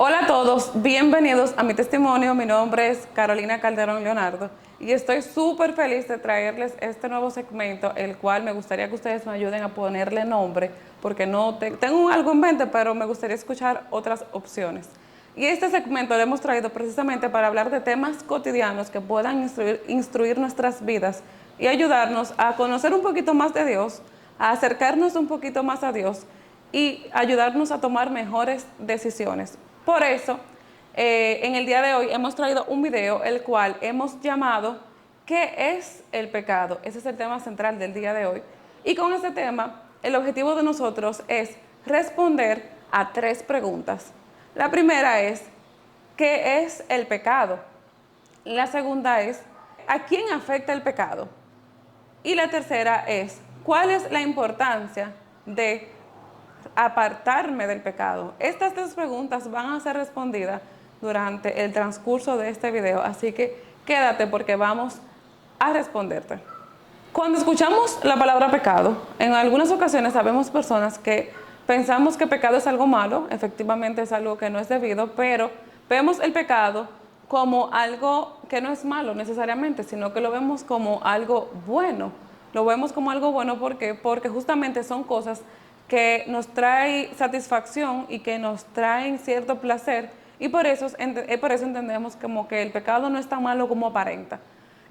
Hola a todos, bienvenidos a mi testimonio. Mi nombre es Carolina Calderón Leonardo y estoy súper feliz de traerles este nuevo segmento, el cual me gustaría que ustedes me ayuden a ponerle nombre, porque no tengo algo en mente, pero me gustaría escuchar otras opciones. Y este segmento lo hemos traído precisamente para hablar de temas cotidianos que puedan instruir nuestras vidas y ayudarnos a conocer un poquito más de Dios, a acercarnos un poquito más a Dios y ayudarnos a tomar mejores decisiones. Por eso, en el día de hoy hemos traído un video el cual hemos llamado ¿qué es el pecado? Ese es el tema central del día de hoy. Y con ese tema, el objetivo de nosotros es responder a 3 preguntas. La primera es, ¿qué es el pecado? La segunda es, ¿a quién afecta el pecado? Y la tercera es, ¿cuál es la importancia de apartarme del pecado? Estas 3 preguntas van a ser respondidas durante el transcurso de este video, así que quédate porque vamos a responderte. Cuando escuchamos la palabra pecado, en algunas ocasiones sabemos personas que pensamos que pecado es algo malo, efectivamente es algo que no es debido, pero vemos el pecado como algo que no es malo necesariamente, sino que lo vemos como algo bueno. Lo vemos como algo bueno porque justamente son cosas que nos traen satisfacción y que nos traen cierto placer, y por eso entendemos como que el pecado no es tan malo como aparenta.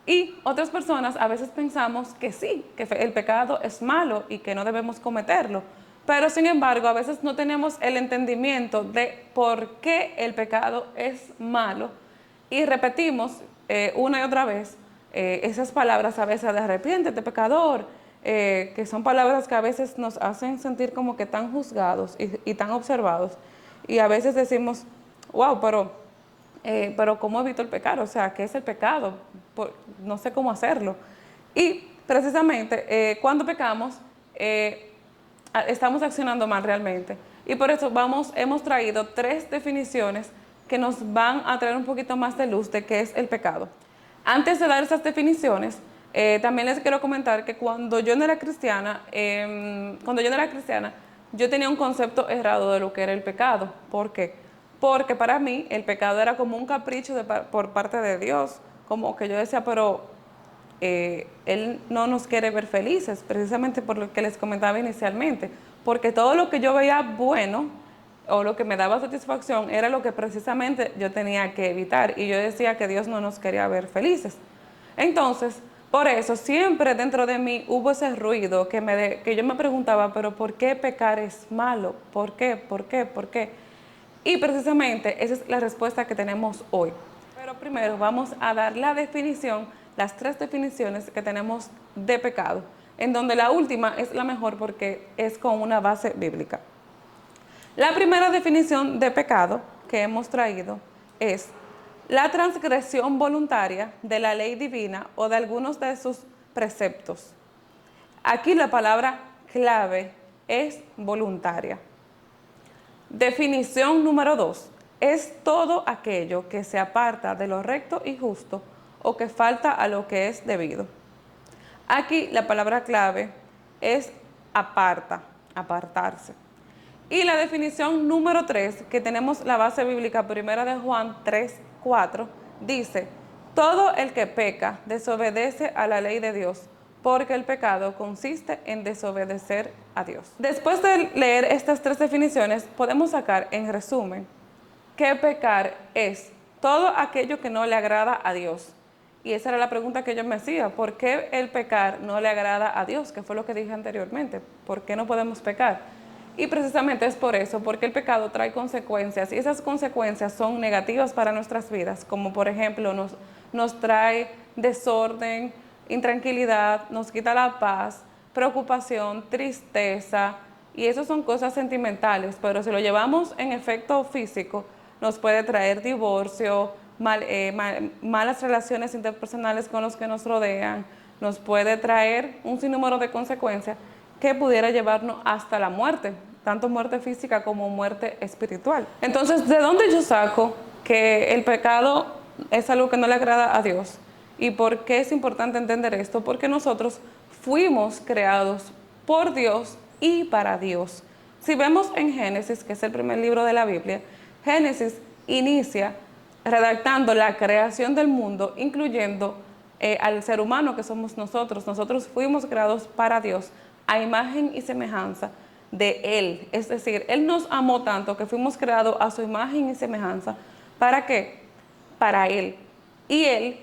Y otras personas a veces pensamos que sí, que el pecado es malo y que no debemos cometerlo. Pero sin embargo, a veces no tenemos el entendimiento de por qué el pecado es malo y repetimos una y otra vez esas palabras a veces de arrepiéntete, pecador, que son palabras que a veces nos hacen sentir como que tan juzgados y tan observados. Y a veces decimos, wow, pero ¿cómo evito el pecado? O sea, ¿qué es el pecado? No sé cómo hacerlo. Y precisamente cuando pecamos, estamos accionando mal realmente. Y por eso hemos traído 3 definiciones que nos van a traer un poquito más de luz de qué es el pecado. Antes de dar esas definiciones, también les quiero comentar que cuando yo no era cristiana, yo tenía un concepto errado de lo que era el pecado. ¿Por qué? Porque para mí el pecado era como un capricho por parte de Dios, como que yo decía, pero Él no nos quiere ver felices, precisamente por lo que les comentaba inicialmente, porque todo lo que yo veía bueno o lo que me daba satisfacción era lo que precisamente yo tenía que evitar, y yo decía que Dios no nos quería ver felices. Entonces, por eso siempre dentro de mí hubo ese ruido que yo me preguntaba, pero ¿por qué pecar es malo? ¿Por qué? ¿Por qué? ¿Por qué? Y precisamente esa es la respuesta que tenemos hoy. Pero primero vamos a dar la definición, las 3 definiciones que tenemos de pecado, en donde la última es la mejor porque es con una base bíblica. La primera definición de pecado que hemos traído es la transgresión voluntaria de la ley divina o de algunos de sus preceptos. Aquí la palabra clave es voluntaria. Definición número 2. Es todo aquello que se aparta de lo recto y justo o que falta a lo que es debido. Aquí la palabra clave es aparta, apartarse. Y la definición número 3, que tenemos la base bíblica primera de Juan 3:4, dice, todo el que peca desobedece a la ley de Dios, porque el pecado consiste en desobedecer a Dios. Después de leer estas 3 definiciones, podemos sacar en resumen que pecar es todo aquello que no le agrada a Dios. Y esa era la pregunta que yo me hacía, ¿por qué el pecar no le agrada a Dios? Que fue lo que dije anteriormente, ¿por qué no podemos pecar? Y precisamente es por eso, porque el pecado trae consecuencias y esas consecuencias son negativas para nuestras vidas, como por ejemplo nos trae desorden, intranquilidad, nos quita la paz, preocupación, tristeza, y eso son cosas sentimentales, pero si lo llevamos en efecto físico, nos puede traer divorcio, malas relaciones interpersonales con los que nos rodean, nos puede traer un sinnúmero de consecuencias que pudiera llevarnos hasta la muerte, tanto muerte física como muerte espiritual. Entonces, ¿de dónde yo saco que el pecado es algo que no le agrada a Dios? ¿Y por qué es importante entender esto? Porque nosotros fuimos creados por Dios y para Dios. Si vemos en Génesis, que es el primer libro de la Biblia, Génesis inicia redactando la creación del mundo, incluyendo al ser humano que somos nosotros. Nosotros fuimos creados para Dios, a imagen y semejanza de Él. Es decir, Él nos amó tanto que fuimos creados a su imagen y semejanza. ¿Para qué? Para Él. Y Él,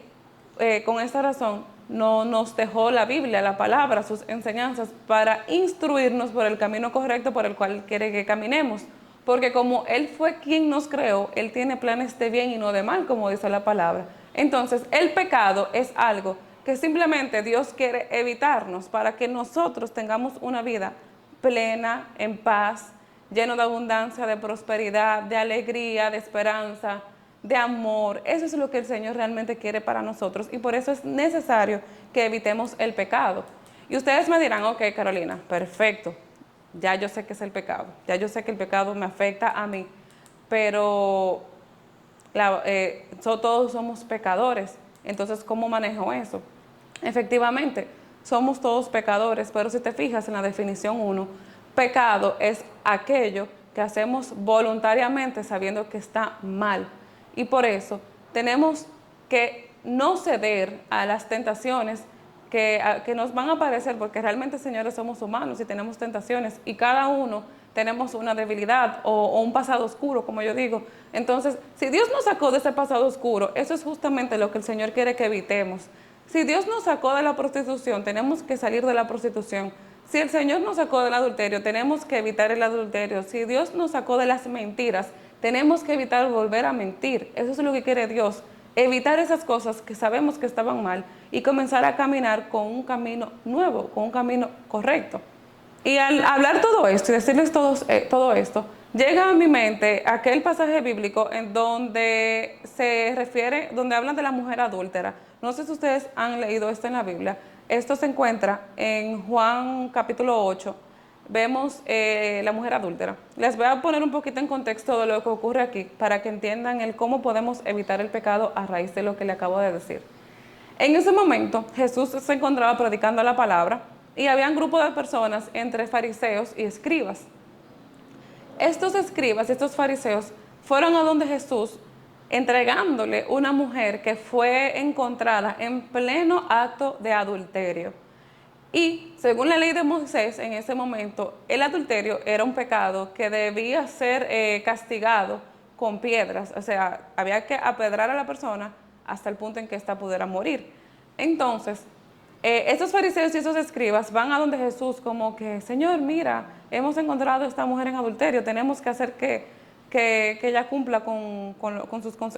con esta razón, no nos dejó la Biblia, la palabra, sus enseñanzas, para instruirnos por el camino correcto por el cual quiere que caminemos. Porque como Él fue quien nos creó, Él tiene planes de bien y no de mal, como dice la palabra. Entonces, el pecado es algo que simplemente Dios quiere evitarnos para que nosotros tengamos una vida plena, en paz, lleno de abundancia, de prosperidad, de alegría, de esperanza, de amor. Eso es lo que el Señor realmente quiere para nosotros y por eso es necesario que evitemos el pecado. Y ustedes me dirán, ok, Carolina, perfecto, ya yo sé que es el pecado, ya yo sé que el pecado me afecta a mí, pero todos somos pecadores, entonces ¿cómo manejo eso? Efectivamente, somos todos pecadores, pero si te fijas en la definición 1, pecado es aquello que hacemos voluntariamente sabiendo que está mal. Y por eso tenemos que no ceder a las tentaciones que nos van a aparecer, porque realmente, señores, somos humanos y tenemos tentaciones y cada uno tenemos una debilidad o un pasado oscuro, como yo digo. Entonces, si Dios nos sacó de ese pasado oscuro, eso es justamente lo que el Señor quiere que evitemos. Si Dios nos sacó de la prostitución, tenemos que salir de la prostitución. Si el Señor nos sacó del adulterio, tenemos que evitar el adulterio. Si Dios nos sacó de las mentiras, tenemos que evitar volver a mentir. Eso es lo que quiere Dios. Evitar esas cosas que sabemos que estaban mal y comenzar a caminar con un camino nuevo, con un camino correcto. Y al hablar todo esto y decirles todo esto, llega a mi mente aquel pasaje bíblico en donde se refiere, donde hablan de la mujer adúltera. No sé si ustedes han leído esto en la Biblia. Esto se encuentra en Juan capítulo 8. Vemos la mujer adúltera. Les voy a poner un poquito en contexto de lo que ocurre aquí para que entiendan el cómo podemos evitar el pecado a raíz de lo que le acabo de decir. En ese momento Jesús se encontraba predicando la palabra y había un grupo de personas entre fariseos y escribas. Estos escribas, estos fariseos, fueron a donde Jesús entregándole una mujer que fue encontrada en pleno acto de adulterio. Y según la ley de Moisés, en ese momento, el adulterio era un pecado que debía ser castigado con piedras. O sea, había que apedrar a la persona hasta el punto en que ésta pudiera morir. Entonces, estos fariseos y esos escribas van a donde Jesús como que, Señor, mira, hemos encontrado a esta mujer en adulterio, tenemos que hacer que ella cumpla con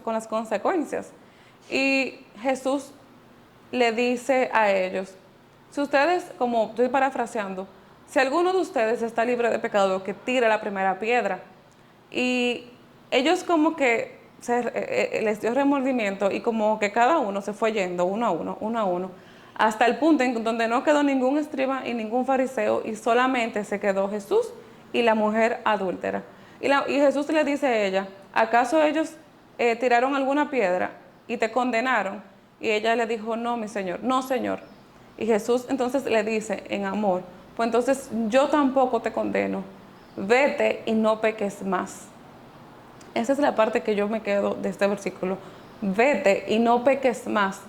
las consecuencias. Y Jesús le dice a ellos, si ustedes, como estoy parafraseando, si alguno de ustedes está libre de pecado, que tire la primera piedra. Y ellos como que les dio remordimiento y como que cada uno se fue yendo uno a uno, hasta el punto en donde no quedó ningún escriba y ningún fariseo y solamente se quedó Jesús y la mujer adúltera. Y Jesús le dice a ella, ¿acaso ellos tiraron alguna piedra y te condenaron? Y ella le dijo, no, mi Señor, no, Señor. Y Jesús entonces le dice en amor, pues entonces yo tampoco te condeno, vete y no peques más. Esa es la parte que yo me quedo de este versículo, vete y no peques más.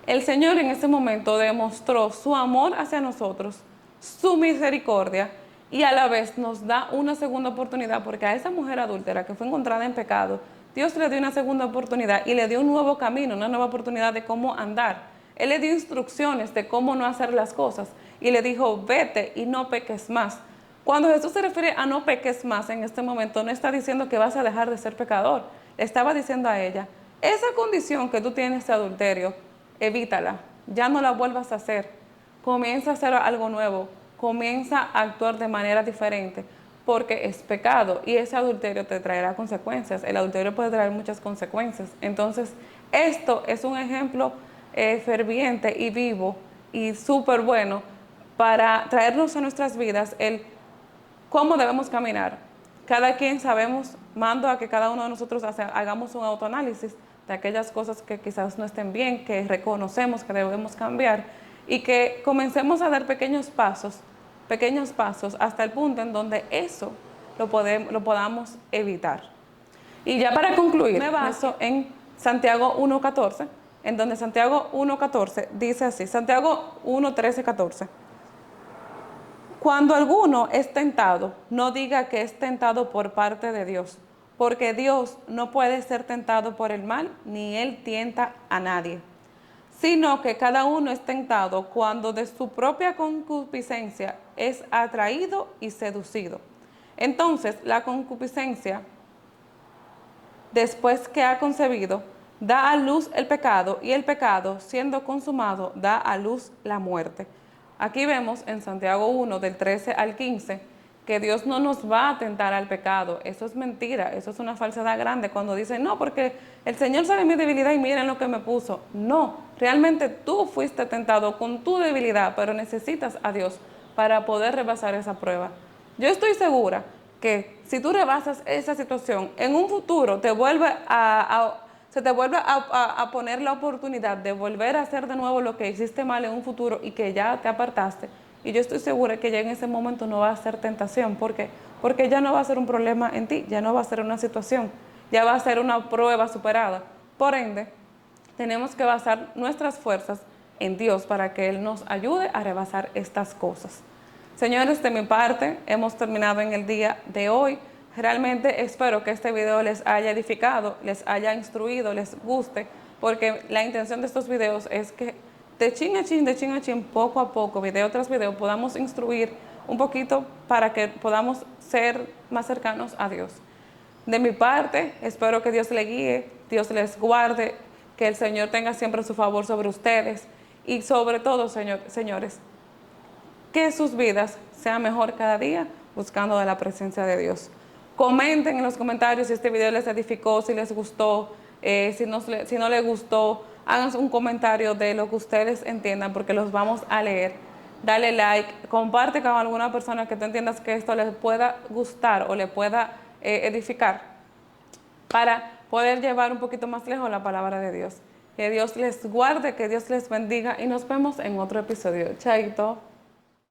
El Señor en ese momento demostró su amor hacia nosotros, su misericordia y a la vez nos da una segunda oportunidad porque a esa mujer adúltera que fue encontrada en pecado, Dios le dio una segunda oportunidad y le dio un nuevo camino, una nueva oportunidad de cómo andar. Él le dio instrucciones de cómo no hacer las cosas y le dijo, vete y no peques más. Cuando Jesús se refiere a no peques más en este momento, no está diciendo que vas a dejar de ser pecador. Le estaba diciendo a ella, esa condición que tú tienes de adulterio, evítala, ya no la vuelvas a hacer. Comienza a hacer algo nuevo, comienza a actuar de manera diferente, porque es pecado y ese adulterio te traerá consecuencias. El adulterio puede traer muchas consecuencias. Entonces, esto es un ejemplo ferviente y vivo y súper bueno para traernos a nuestras vidas el cómo debemos caminar. Cada quien sabemos, mando a que cada uno de nosotros hagamos un autoanálisis de aquellas cosas que quizás no estén bien, que reconocemos que debemos cambiar y que comencemos a dar pequeños pasos hasta el punto en donde eso lo podamos evitar. Y ya para concluir, me baso en Santiago 1.14, en donde Santiago 1.14 dice así, Santiago 1.13.14. Cuando alguno es tentado, no diga que es tentado por parte de Dios, porque Dios no puede ser tentado por el mal, ni Él tienta a nadie, sino que cada uno es tentado cuando de su propia concupiscencia es atraído y seducido. Entonces, la concupiscencia, después que ha concebido, da a luz el pecado, y el pecado, siendo consumado, da a luz la muerte. Aquí vemos en Santiago 1, del 13 al 15, que Dios no nos va a tentar al pecado. Eso es mentira, eso es una falsedad grande cuando dicen, no, porque el Señor sabe mi debilidad y miren lo que me puso. No, realmente tú fuiste tentado con tu debilidad, pero necesitas a Dios para poder rebasar esa prueba. Yo estoy segura que si tú rebasas esa situación, en un futuro se te vuelve a poner la oportunidad de volver a hacer de nuevo lo que hiciste mal en un futuro y que ya te apartaste. Y yo estoy segura que ya en ese momento no va a ser tentación. ¿Por qué? Porque ya no va a ser un problema en ti, ya no va a ser una situación, ya va a ser una prueba superada. Por ende, tenemos que basar nuestras fuerzas en Dios para que Él nos ayude a rebasar estas cosas. Señores, de mi parte, hemos terminado en el día de hoy. Realmente espero que este video les haya edificado, les haya instruido, les guste, porque la intención de estos videos es que de chin a chin, poco a poco, video tras video, podamos instruir un poquito para que podamos ser más cercanos a Dios. De mi parte, espero que Dios les guíe, Dios les guarde, que el Señor tenga siempre su favor sobre ustedes y sobre todo, señores, que sus vidas sean mejor cada día buscando de la presencia de Dios. Comenten en los comentarios si este video les edificó, si les gustó, si no les gustó, hagan un comentario de lo que ustedes entiendan porque los vamos a leer. Dale like, comparte con alguna persona que tú entiendas que esto les pueda gustar o le pueda edificar para poder llevar un poquito más lejos la palabra de Dios. Que Dios les guarde, que Dios les bendiga y nos vemos en otro episodio. Chaito.